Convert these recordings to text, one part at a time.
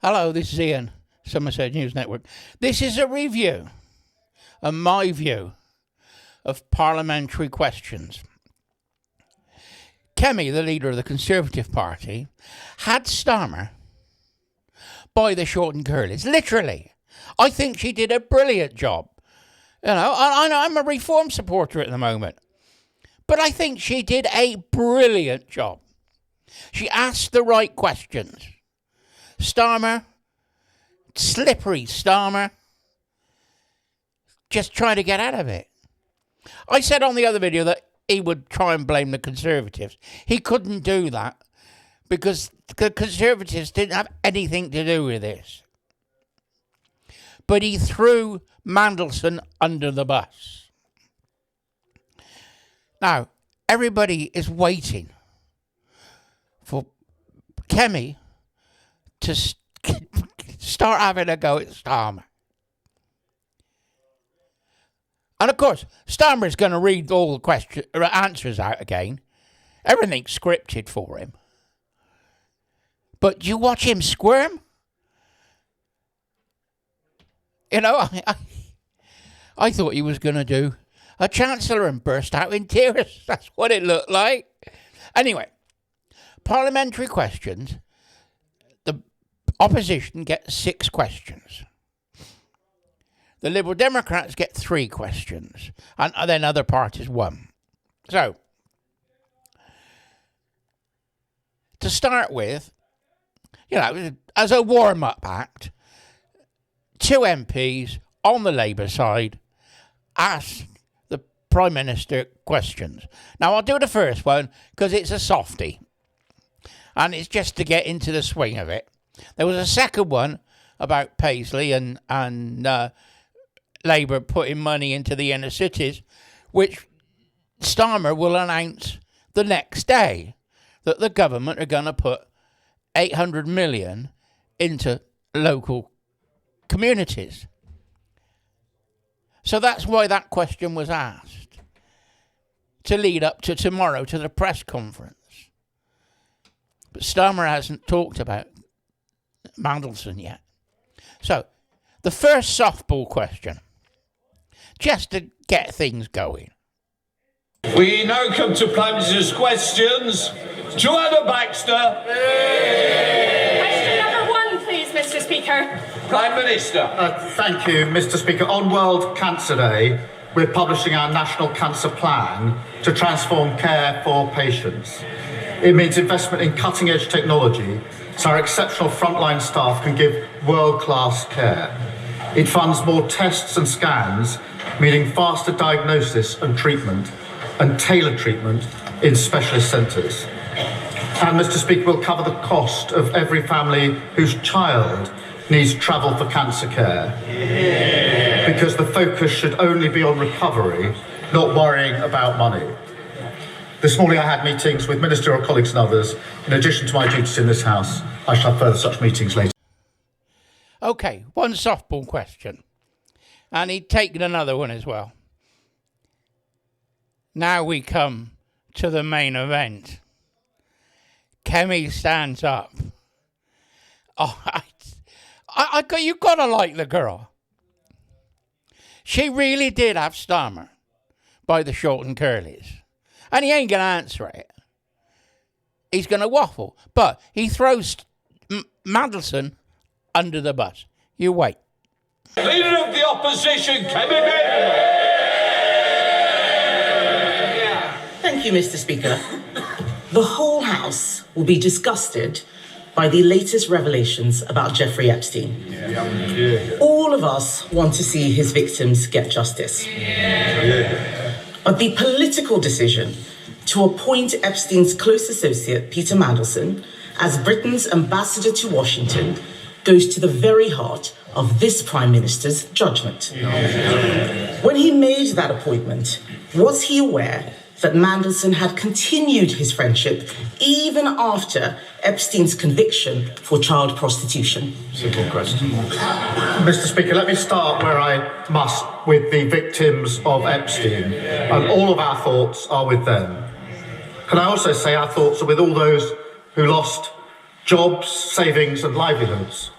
Hello, this is Ian, Somerset News Network. This is a review, my view, of parliamentary questions. Kemi, the leader of the Conservative Party, had Starmer by the short and curlies. Literally. I think she did a brilliant job. You know, I'm a reform supporter at the moment. But I think she did a brilliant job. She asked the right questions. Starmer, slippery Starmer, just trying to get out of it. I said on the other video that he would try and blame the Conservatives. He couldn't do that because the Conservatives didn't have anything to do with this. But he threw Mandelson under the bus. Now, everybody is waiting for Kemi to start having a go at Starmer. And of course, Starmer's going to read all the answers out again. Everything's scripted for him. But do you watch him squirm? You know, I thought he was going to do a Chancellor and burst out in tears. That's what it looked like. Anyway, parliamentary questions. The opposition gets 6 questions. The Liberal Democrats get 3 questions. And then other parties 1. So, to start with, you know, as a warm-up act, 2 MPs on the Labour side asked the Prime Minister questions. Now, I'll do the first one because it's a softie. And it's just to get into the swing of it. There was a second one about Paisley and Labour putting money into the inner cities, which Starmer will announce the next day that the government are going to put 800 million into local communities. So that's why that question was asked, to lead up to tomorrow, to the press conference. But Starmer hasn't talked about Mandelson yet. So, the first softball question, just to get things going. We now come to Prime Minister's questions. Joanna Baxter. Question number 1, please, Mr. Speaker. Prime Minister. Thank you, Mr. Speaker. On World Cancer Day, we're publishing our National Cancer Plan to transform care for patients. It means investment in cutting-edge technology so our exceptional frontline staff can give world-class care. It funds more tests and scans, meaning faster diagnosis and treatment, and tailored treatment in specialist centres. And, Mr. Speaker, will cover the cost of every family whose child needs travel for cancer care. Yeah. Because the focus should only be on recovery, not worrying about money. This morning I had meetings with ministerial colleagues and others. In addition to my duties in this House, I shall have further such meetings later. Okay, one softball question. And he'd taken another one as well. Now we come to the main event. Kemi stands up. Oh, you've got to like the girl. She really did have Starmer by the short and curlies. And he ain't going to answer it. He's going to waffle. But he throws Mandelson under the bus. You wait. Leader of the Opposition, Kemi. Thank you, Mr. Speaker. The whole House will be disgusted by the latest revelations about Jeffrey Epstein. All of us want to see his victims get justice. But the political decision to appoint Epstein's close associate, Peter Mandelson, as Britain's ambassador to Washington goes to the very heart of this Prime Minister's judgment. When he made that appointment, was he aware that Mandelson had continued his friendship even after Epstein's conviction for child prostitution? Simple question. Mr. Speaker, let me start where I must with the victims of Epstein. And all of our thoughts are with them. Can I also say our thoughts are with all those who lost jobs, savings and livelihoods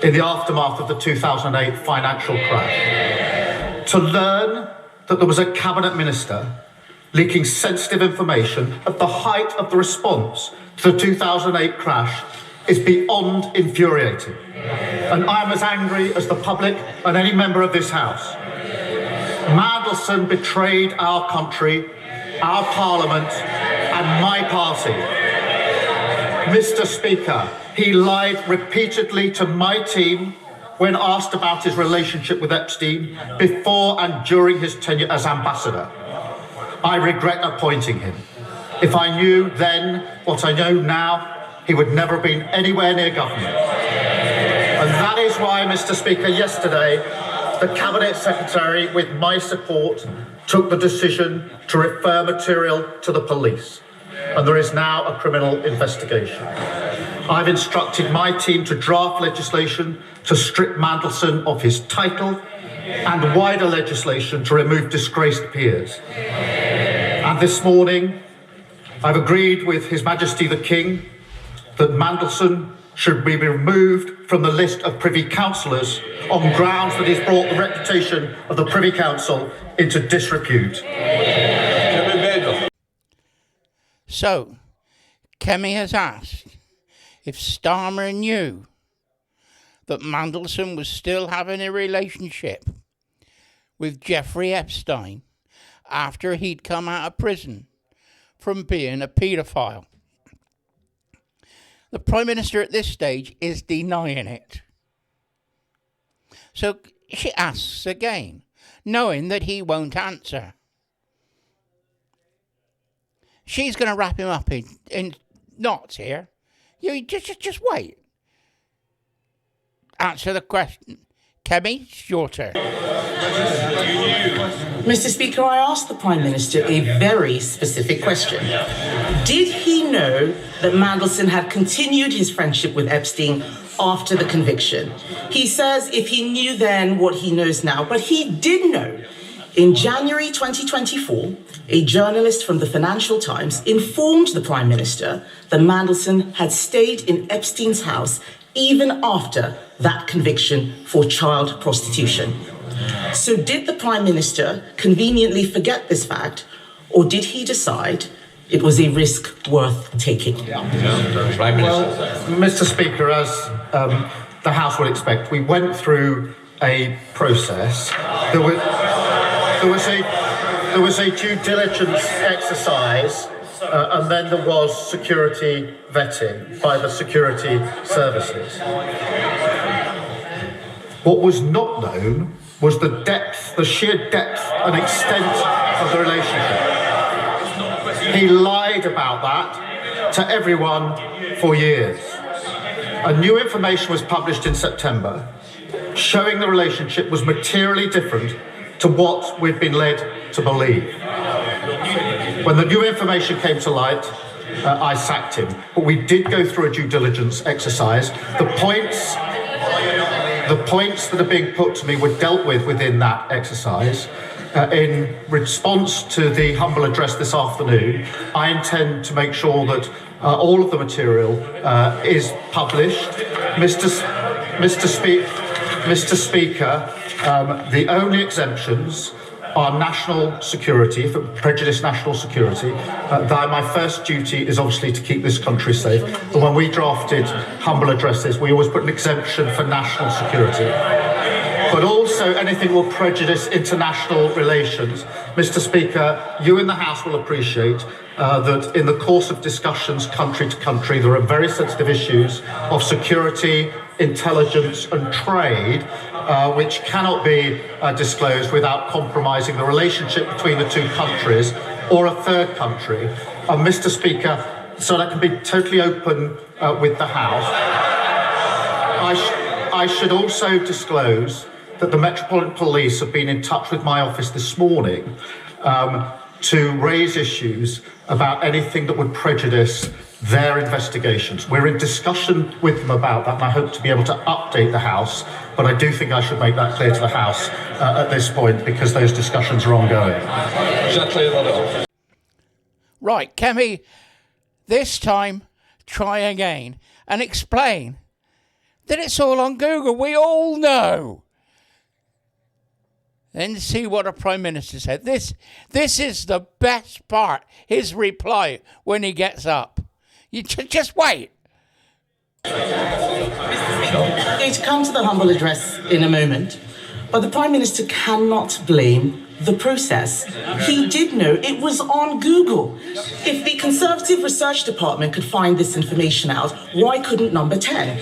in the aftermath of the 2008 financial crash, to learn that there was a cabinet minister leaking sensitive information at the height of the response to the 2008 crash is beyond infuriating. And I'm as angry as the public and any member of this House. Mandelson betrayed our country, our Parliament, and my party. Mr. Speaker, he lied repeatedly to my team when asked about his relationship with Epstein before and during his tenure as ambassador. I regret appointing him. If I knew then what I know now, he would never have been anywhere near government. And that is why, Mr. Speaker, yesterday, the Cabinet Secretary, with my support, took the decision to refer material to the police. And there is now a criminal investigation. I've instructed my team to draft legislation to strip Mandelson of his title and wider legislation to remove disgraced peers. And this morning, I've agreed with His Majesty the King that Mandelson should be removed from the list of Privy Councillors on grounds that he's brought the reputation of the Privy Council into disrepute. So, Kemi has asked if Starmer knew that Mandelson was still having a relationship with Jeffrey Epstein after he'd come out of prison from being a paedophile. The Prime Minister at this stage is denying it. So she asks again, knowing that he won't answer. She's going to wrap him up in knots here. You just wait. Answer the question. Kemi, it's your turn. Mr. Speaker, I asked the Prime Minister a very specific question. Did he know that Mandelson had continued his friendship with Epstein after the conviction? He says if he knew then what he knows now, but he did know. In January 2024, a journalist from the Financial Times informed the Prime Minister that Mandelson had stayed in Epstein's house even after that conviction for child prostitution. So did the Prime Minister conveniently forget this fact, or did he decide it was a risk worth taking? Well, Mr. Speaker, as the House would expect, we went through a process. There was a due diligence exercise, and then there was security vetting by the security services. What was not known was the sheer depth and extent of the relationship. He lied about that to everyone for years. And new information was published in September showing the relationship was materially different to what we've been led to believe. When the new information came to light, I sacked him. But we did go through a due diligence exercise. The points that are being put to me were dealt with within that exercise. In response to the humble address this afternoon, I intend to make sure that all of the material is published. Mr. Speaker, the only exemptions are national security, for prejudice national security. My first duty is obviously to keep this country safe. But when we drafted humble addresses, we always put an exemption for national security. But also anything will prejudice international relations. Mr. Speaker, you in the House will appreciate that in the course of discussions country to country, there are very sensitive issues of security, intelligence and trade, which cannot be disclosed without compromising the relationship between the two countries or a third country. Mr. Speaker, so that I can be totally open with the House, I should also disclose that the Metropolitan Police have been in touch with my office this morning to raise issues about anything that would prejudice their investigations. We're in discussion with them about that, and I hope to be able to update the House, but I do think I should make that clear to the House at this point because those discussions are ongoing. Right, Kemi, this time try again and explain Then it's all on Google. We all know. Then see what the Prime Minister said. This is the best part. His reply when he gets up. You just wait. I'm going to come to the humble address in a moment, but the Prime Minister cannot blame the process. He did know it was on Google. If the Conservative Research Department could find this information out, why couldn't number 10?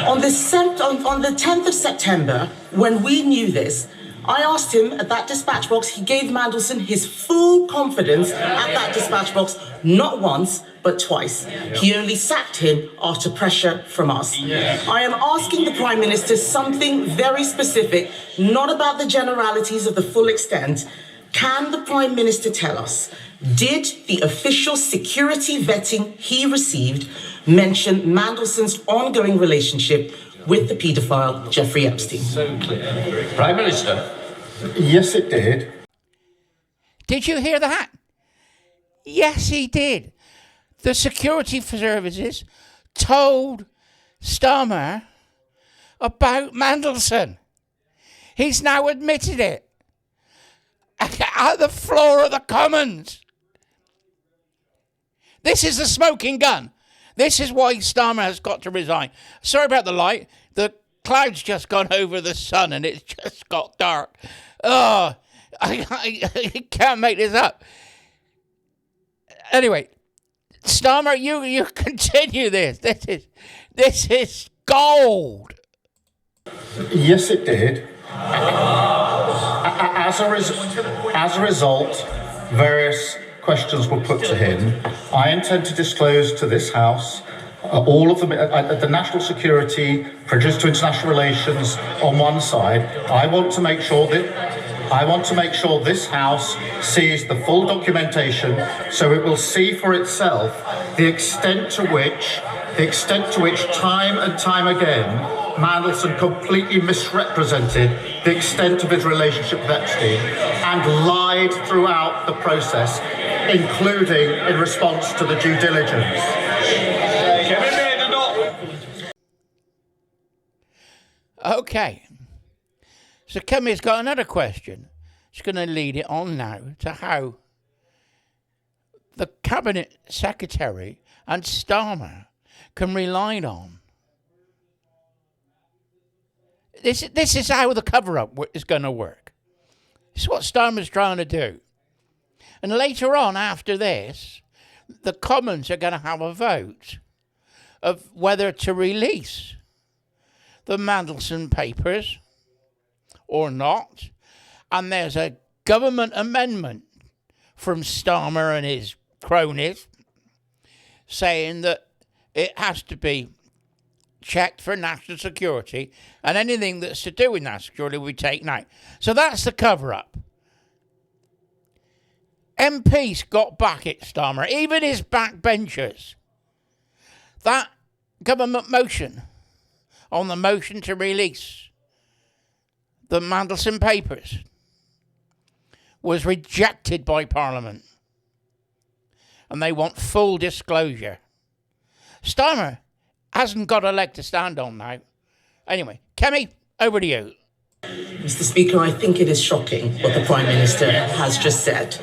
On the 10th of September, when we knew this, I asked him at that dispatch box, he gave Mandelson his full confidence at that dispatch box, not once, but twice. He only sacked him after pressure from us. I am asking the Prime Minister something very specific, not about the generalities of the full extent. Can the Prime Minister tell us, did the official security vetting he received mention Mandelson's ongoing relationship with the paedophile Jeffrey Epstein? So clear. Prime Minister. Yes, it did. Did you hear that? Yes, he did. The security services told Starmer about Mandelson. He's now admitted it. At the floor of the Commons. This is the smoking gun. This is why Starmer has got to resign. Sorry about the light. The cloud's just gone over the sun and it's just got dark. Oh, I can't make this up. Anyway, Starmer, you continue this. This is gold. Yes, it did. As a result, various questions were put to him. I intend to disclose to this House all of them, the national security, prejudice to international relations on one side. I want to make sure this House sees the full documentation, so it will see for itself the extent to which time and time again Mandelson completely misrepresented the extent of his relationship with Epstein and lied throughout the process, including in response to the due diligence. Okay. So Kemi's got another question. She's going to lead it on now to how the Cabinet Secretary and Starmer can rely on. This is how the cover-up is going to work. This is what Starmer's trying to do. And later on, after this, the Commons are going to have a vote of whether to release the Mandelson papers or not. And there's a government amendment from Starmer and his cronies saying that it has to be checked for national security and anything that's to do with national security will be taken out. So that's the cover-up. MPs got back at Starmer, even his backbenchers. That government motion on the motion to release the Mandelson papers was rejected by Parliament. And they want full disclosure. Starmer hasn't got a leg to stand on now. Anyway, Kemi, over to you. Mr. Speaker, I think it is shocking what the Prime Minister has just said.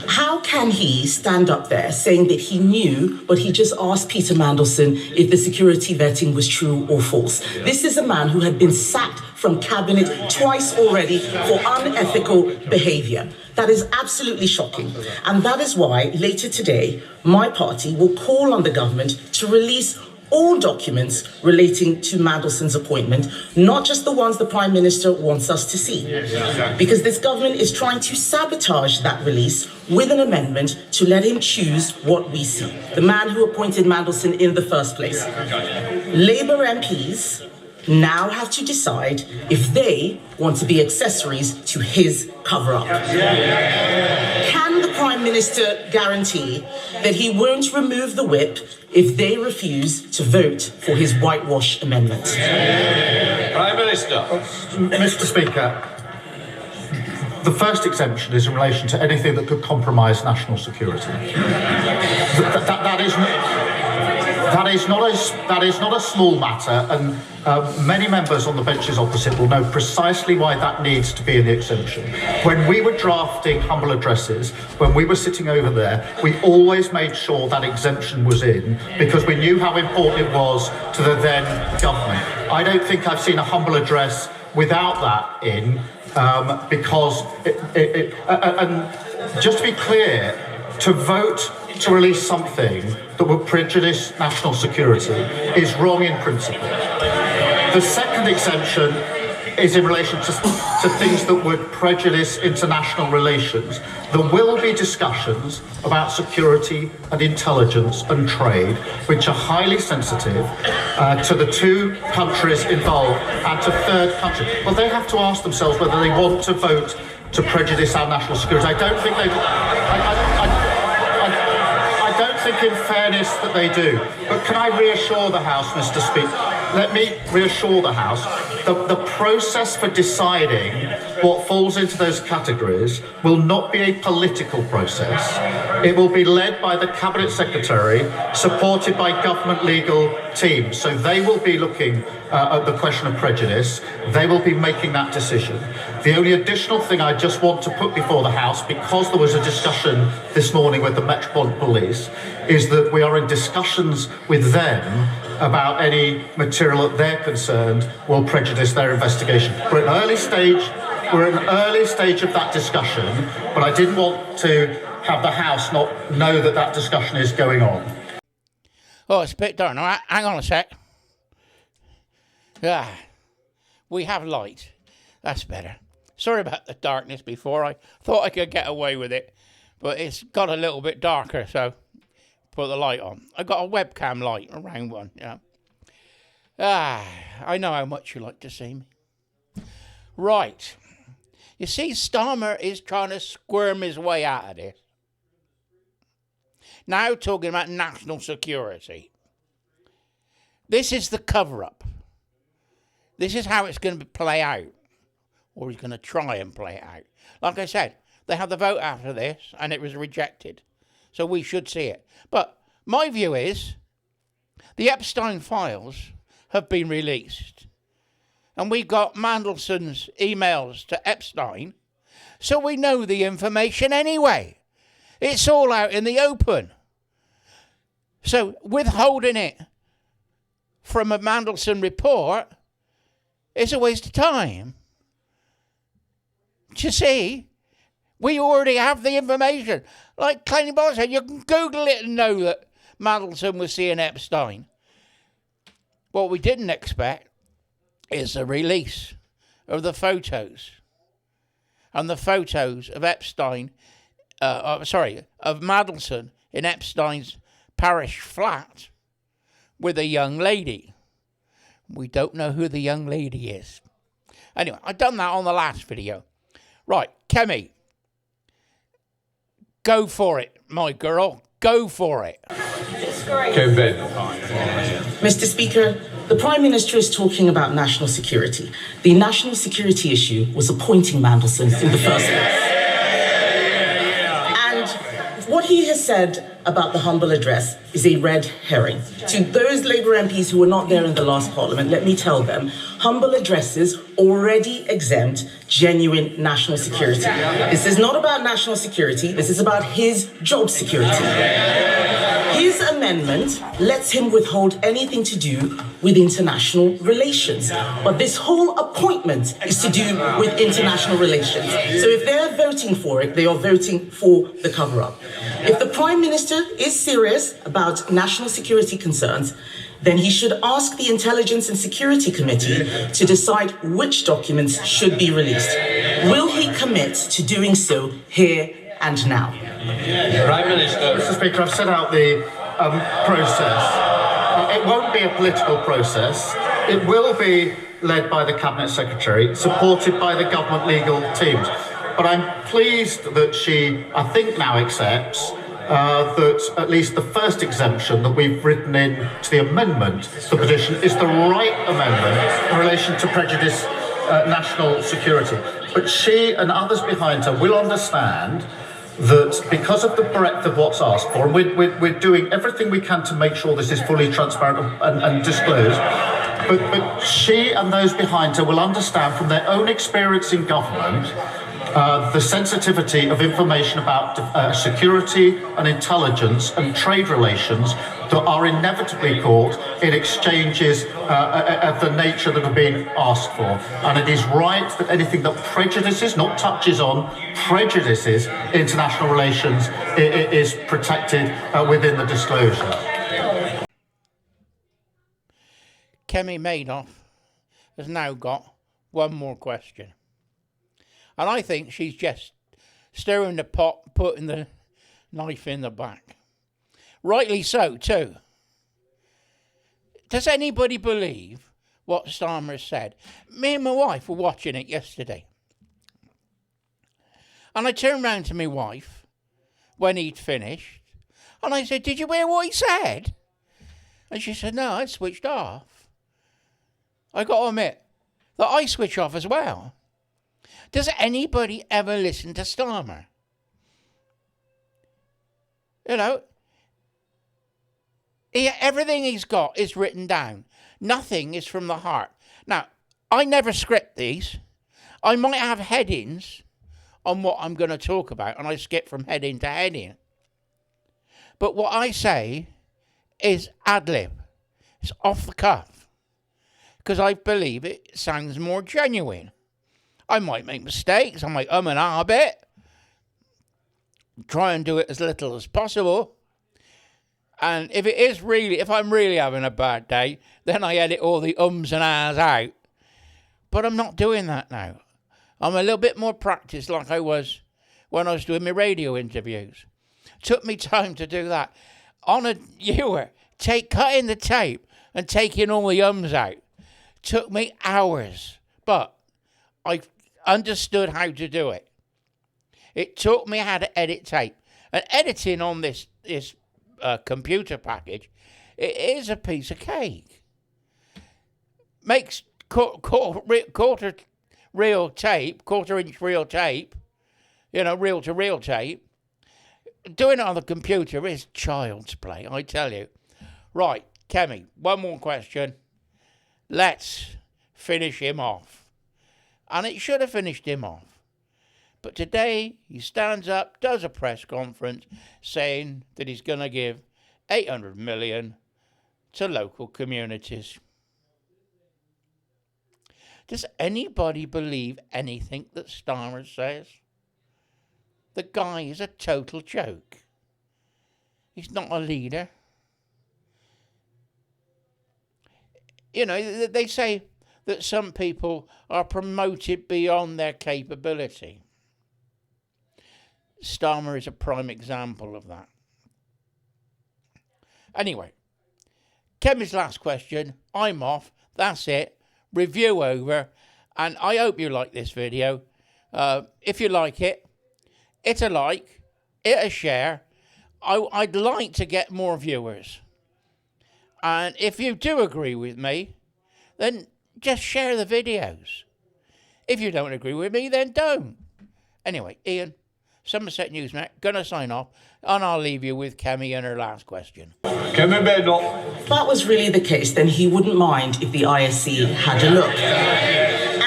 How can he stand up there saying that he knew, but he just asked Peter Mandelson if the security vetting was true or false? This is a man who had been sacked from cabinet twice already for unethical behaviour. That is absolutely shocking. And that is why later today, my party will call on the government to release all documents relating to Mandelson's appointment, not just the ones the Prime Minister wants us to see. Because this government is trying to sabotage that release with an amendment to let him choose what we see. The man who appointed Mandelson in the first place. Labour MPs now have to decide if they want to be accessories to his cover-up. Can the Prime Minister guarantee that he won't remove the whip if they refuse to vote for his whitewash amendment? Prime Minister. Mr. Speaker, the first exemption is in relation to anything that could compromise national security. That is not a small matter, and many members on the benches opposite will know precisely why that needs to be in the exemption. When we were drafting humble addresses, when we were sitting over there, we always made sure that exemption was in because we knew how important it was to the then government. I don't think I've seen a humble address without that in, because and just to be clear, to vote to release something that would prejudice national security is wrong in principle. The second exemption is in relation to things that would prejudice international relations. There will be discussions about security and intelligence and trade, which are highly sensitive to the two countries involved and to third countries. Well, they have to ask themselves whether they want to vote to prejudice our national security. I don't think they do. I don't think in fairness that they do. But can I reassure the House, Mr. Speaker? Let me reassure the House that the process for deciding what falls into those categories will not be a political process. It will be led by the Cabinet Secretary, supported by government legal teams. So they will be looking at the question of prejudice. They will be making that decision. The only additional thing I just want to put before the House, because there was a discussion this morning with the Metropolitan Police, is that we are in discussions with them about any material that they're concerned will prejudice their investigation. We're at an early stage of that discussion, but I didn't want to have the House not know that that discussion is going on. Oh, it's a bit dark. Now, hang on a sec. Ah, we have light. That's better. Sorry about the darkness before. I thought I could get away with it, but it's got a little bit darker, so put the light on. I got a webcam light, a round one, yeah. I know how much you like to see me. Right. You see, Starmer is trying to squirm his way out of this. Now talking about national security. This is the cover-up. This is how it's going to play out. Or he's going to try and play it out. Like I said, they had the vote after this, and it was rejected. So we should see it. But my view is the Epstein files have been released. And we got Mandelson's emails to Epstein. So we know the information anyway. It's all out in the open. So withholding it from a Mandelson report is a waste of time. Do you see? We already have the information. Like Clancy Boy said, you can Google it and know that Mandelson was seeing Epstein. What we didn't expect is the release of the photos. And the photos of Epstein, of Mandelson in Epstein's parish flat with a young lady. We don't know who the young lady is. Anyway, I've done that on the last video. Right, Kemi. Go for it, my girl. Go for it. Mr. Speaker, the Prime Minister is talking about national security. The national security issue was appointing Mandelson in the first place. And what he has said about the humble address is a red herring. To those Labour MPs who were not there in the last Parliament, let me tell them, humble addresses already exempt genuine national security. This is not about national security, this is about his job security. His amendment lets him withhold anything to do with international relations. But this whole appointment is to do with international relations. So if they're voting for it, they are voting for the cover-up. If the Prime Minister is serious about national security concerns, then he should ask the Intelligence and Security Committee to decide which documents should be released. Will he commit to doing so here and now? Prime Minister. Mr. Speaker, I've set out the process. It won't be a political process. It will be led by the Cabinet Secretary, supported by the government legal teams. But I'm pleased that she, I think, now accepts that at least the first exemption that we've written in to the amendment to the petition is the right amendment in relation to prejudice national security. But she and others behind her will understand that because of the breadth of what's asked for, and we're doing everything we can to make sure this is fully transparent and disclosed, but she and those behind her will understand from their own experience in government the sensitivity of information about security and intelligence and trade relations that are inevitably caught in exchanges of the nature that are being asked for. And it is right that anything that prejudices, not touches on, prejudices international relations is protected within the disclosure. Kemi Madoff has now got one more question. And I think she's just stirring the pot, putting the knife in the back. Rightly so, too. Does anybody believe what Starmer said? Me and my wife were watching it yesterday. And I turned round to my wife when he'd finished. And I said, "Did you hear what he said?" And she said, "No, I switched off." I got to admit that I switch off as well. Does anybody ever listen to Starmer? You know, everything he's got is written down. Nothing is from the heart. Now, I never script these. I might have headings on what I'm going to talk about, and I skip from heading to heading. But what I say is ad-lib. It's off the cuff. Because I believe it sounds more genuine. I might make mistakes. I might and ah a bit. Try and do it as little as possible. And if I'm really having a bad day, then I edit all the ums and ahs out. But I'm not doing that now. I'm a little bit more practiced like I was when I was doing my radio interviews. Took me time to do that. Cutting the tape and taking all the ums out took me hours. But I understood how to do it. It taught me how to edit tape. And editing on this computer package, it is a piece of cake. Makes quarter inch reel tape, reel to reel tape. Doing it on the computer is child's play, I tell you. Right, Kemi, one more question. Let's finish him off. And it should have finished him off. But today, he stands up, does a press conference, saying that he's going to give 800 million to local communities. Does anybody believe anything that Starmer says? The guy is a total joke. He's not a leader. They say that some people are promoted beyond their capability. Starmer is a prime example of that. Anyway, Kemi's last question. I'm off. That's it. Review over. And I hope you like this video. If you like it, hit a like, hit a share. I'd like to get more viewers. And if you do agree with me, then just share the videos. If you don't agree with me, then don't. Anyway, Ian, Somerset Newsnet, gonna sign off, and I'll leave you with Kemi and her last question. Kemi Madoff. If that was really the case, then he wouldn't mind if the ISC had a look.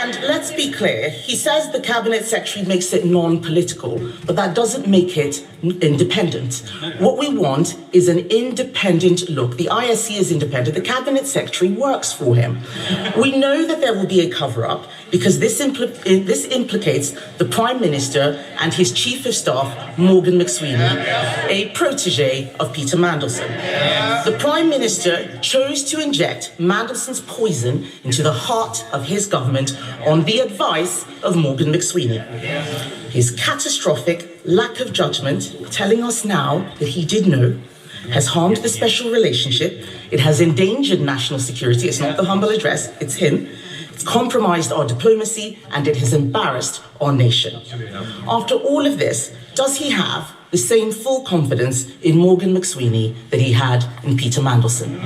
And let's be clear, he says the Cabinet Secretary makes it non-political, but that doesn't make it independent. What we want is an independent look. The ISC is independent. The Cabinet Secretary works for him. We know that there will be a cover-up because this implicates the Prime Minister and his Chief of Staff, Morgan McSweeney, a protege of Peter Mandelson. The Prime Minister chose to inject Mandelson's poison into the heart of his government on the advice of Morgan McSweeney. His catastrophic lack of judgment, telling us now that he did know, has harmed the special relationship. It has endangered national security. It's not the humble address, it's him. It's compromised our diplomacy and it has embarrassed our nation. After all of this, does he have the same full confidence in Morgan McSweeney that he had in Peter Mandelson?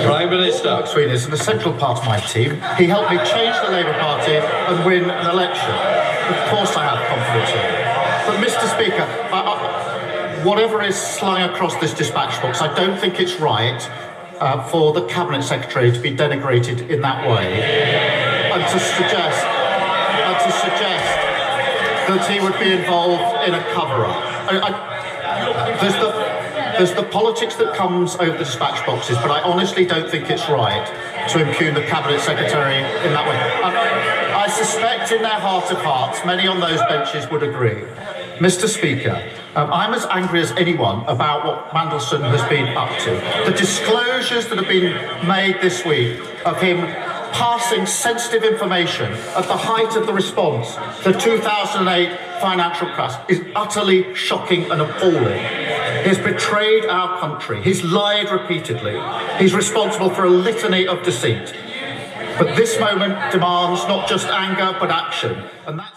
Prime Minister. McSweeney is an essential part of my team. He helped me change the Labour Party and win an election. Of course I have confidence in him. But Mr. Speaker, whatever is slung across this dispatch box, I don't think it's right for the Cabinet Secretary to be denigrated in that way, and to suggest that he would be involved in a cover-up. There's the politics that comes over the dispatch boxes, but I honestly don't think it's right to impugn the Cabinet Secretary in that way. I suspect in their heart of hearts, many on those benches would agree. Mr. Speaker, I'm as angry as anyone about what Mandelson has been up to. The disclosures that have been made this week of him passing sensitive information at the height of the response to the 2008 financial crash is utterly shocking and appalling. He's betrayed our country. He's lied repeatedly. He's responsible for a litany of deceit. But this moment demands not just anger, but action. And that's